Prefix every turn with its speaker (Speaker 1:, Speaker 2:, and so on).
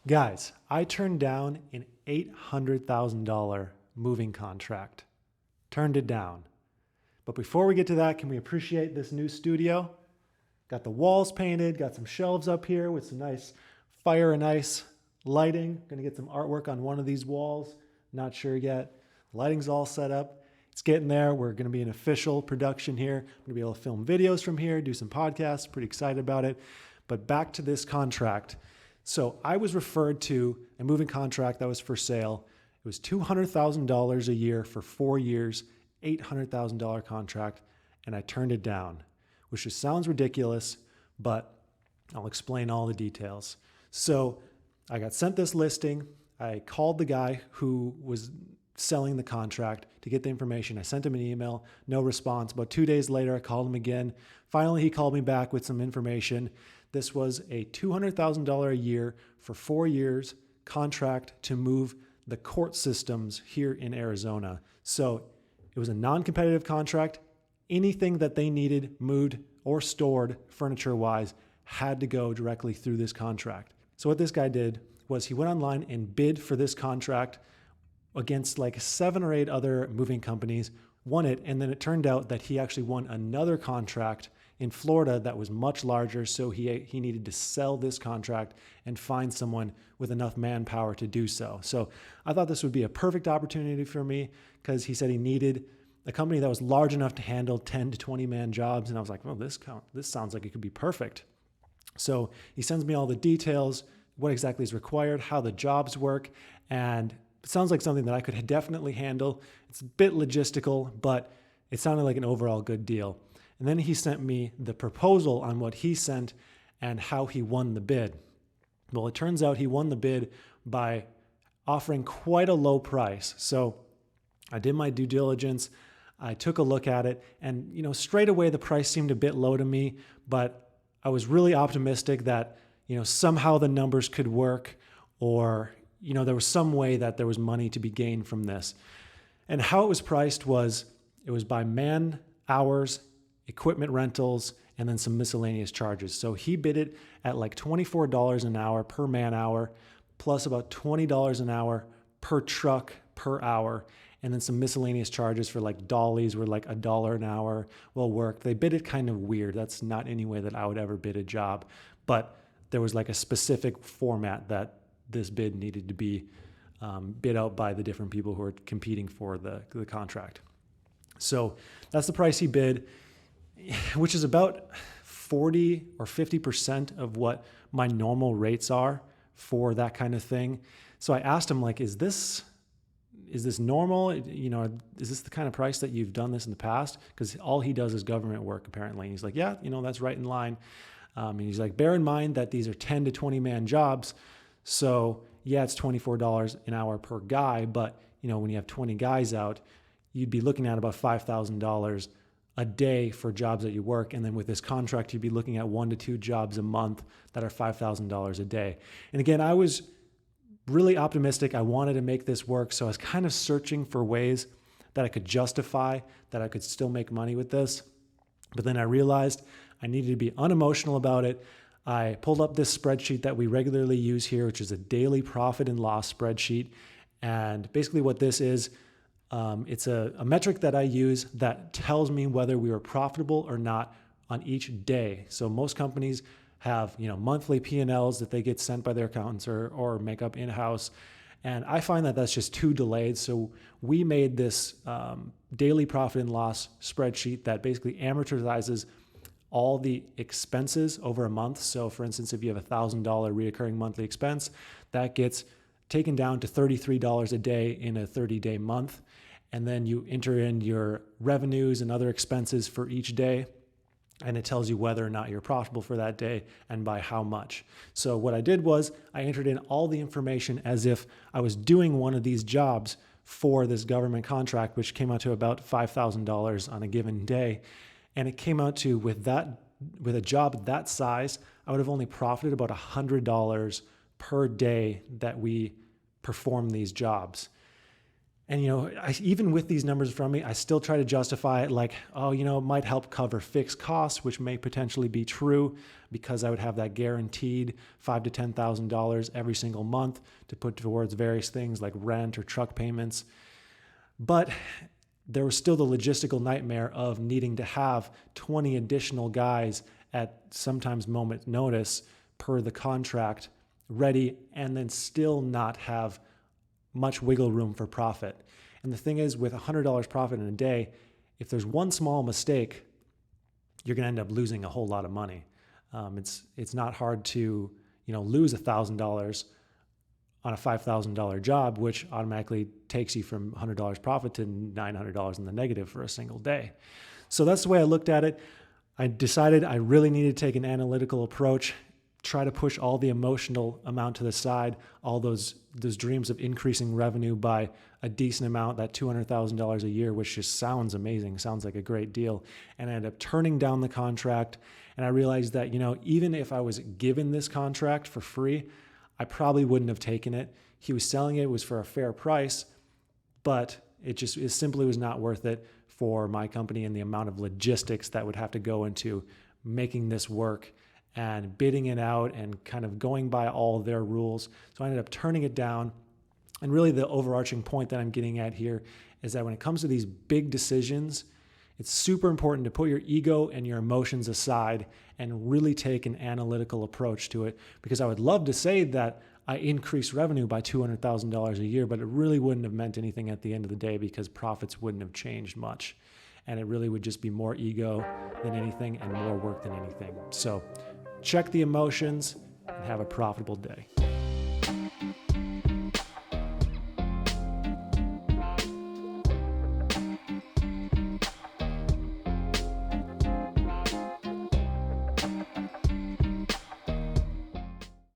Speaker 1: Guys, I turned down an $800,000 moving contract. Turned it down. But before we get to that, can we appreciate this new studio? Got the walls painted, got some shelves up here with some nice fire and ice lighting. Gonna get some artwork on one of these walls. Not sure yet. Lighting's all set up. It's getting there. We're gonna be an official production here. I'm gonna be able to film videos from here, do some podcasts. Pretty excited about it. But back to this contract. So I was referred to a moving contract that was for sale. It was $200,000 a year for 4 years, $800,000 contract, and I turned it down, which just sounds ridiculous, but I'll explain all the details. So I got sent this listing. I called the guy who was selling the contract to get the information. I sent him an email, no response. About 2 days later, I called him again. Finally, he called me back with some information. This was a $200,000 a year for 4 years contract to move the court systems here in Arizona. So it was a non-competitive contract. Anything that they needed moved or stored furniture-wise had to go directly through this contract. So what this guy did was he went online and bid for this contract against like 7 or 8 other moving companies, won it, and then it turned out that he actually won another contract in Florida that was much larger, so he needed to sell this contract and find someone with enough manpower to do so. So I thought this would be a perfect opportunity for me because he said he needed a company that was large enough to handle 10 to 20 man jobs, and I was like, well, this sounds like it could be perfect. So he sends me all the details, what exactly is required, how the jobs work, and it sounds like something that I could definitely handle. It's a bit logistical, but it sounded like an overall good deal. And then he sent me the proposal on what he sent and how he won the bid. Well, it turns out he won the bid by offering quite a low price. So I did my due diligence. I took a look at it, and straight away the price seemed a bit low to me, but I was really optimistic that somehow the numbers could work, or there was some way that there was money to be gained from this. And how it was priced was it was by man hours, equipment rentals, and then some miscellaneous charges. So he bid it at like $24 an hour per man hour, plus about $20 an hour per truck per hour, and then some miscellaneous charges for like dollies were like $1 an hour will work. They bid it kind of weird. That's not any way that I would ever bid a job, but there was like a specific format that this bid needed to be bid out by the different people who are competing for the contract. So that's the price he bid, which is about 40 or 50% of what my normal rates are for that kind of thing. So I asked him, like, is this normal? Is this the kind of price that you've done this in the past? Because all he does is government work, apparently. And he's like, yeah, that's right in line. And he's like, bear in mind that these are 10 to 20 man jobs. So yeah, it's $24 an hour per guy. But, when you have 20 guys out, you'd be looking at about $5,000 a day for jobs that you work. And then with this contract, you'd be looking at 1 to 2 jobs a month that are $5,000 a day. And again, I was really optimistic. I wanted to make this work. So I was kind of searching for ways that I could justify that I could still make money with this. But then I realized I needed to be unemotional about it. I pulled up this spreadsheet that we regularly use here, which is a daily profit and loss spreadsheet. And basically what this is, it's a metric that I use that tells me whether we were profitable or not on each day. So most companies have monthly P&Ls that they get sent by their accountants or make up in-house. And I find that that's just too delayed. So we made this daily profit and loss spreadsheet that basically amortizes all the expenses over a month. So for instance, if you have $1,000 reoccurring monthly expense, that gets taken down to $33 a day in a 30-day month. And then you enter in your revenues and other expenses for each day, and it tells you whether or not you're profitable for that day and by how much. So what I did was I entered in all the information as if I was doing one of these jobs for this government contract, which came out to about $5,000 on a given day. And it came out to, with a job that size, I would have only profited about $100 per day that we perform these jobs. And, even with these numbers from me, I still try to justify it like, oh, it might help cover fixed costs, which may potentially be true because I would have that guaranteed $5,000 to $10,000 every single month to put towards various things like rent or truck payments. But there was still the logistical nightmare of needing to have 20 additional guys at sometimes moment notice per the contract ready, and then still not have much wiggle room for profit. And the thing is, with $100 profit in a day, if there's one small mistake, you're going to end up losing a whole lot of money. It's not hard to lose $1,000 on a $5,000 job, which automatically takes you from $100 profit to $900 in the negative for a single day. So that's the way I looked at it. I decided I really needed to take an analytical approach, try to push all the emotional amount to the side, all those dreams of increasing revenue by a decent amount, that $200,000 a year, which just sounds amazing, sounds like a great deal. And I ended up turning down the contract. And I realized that, even if I was given this contract for free, I probably wouldn't have taken it. He was selling it was for a fair price, but it simply was not worth it for my company and the amount of logistics that would have to go into making this work and bidding it out and kind of going by all their rules. So I ended up turning it down. And really the overarching point that I'm getting at here is that when it comes to these big decisions, it's super important to put your ego and your emotions aside and really take an analytical approach to it. Because I would love to say that I increased revenue by $200,000 a year, but it really wouldn't have meant anything at the end of the day because profits wouldn't have changed much. And it really would just be more ego than anything and more work than anything. So check the emotions and have a profitable day.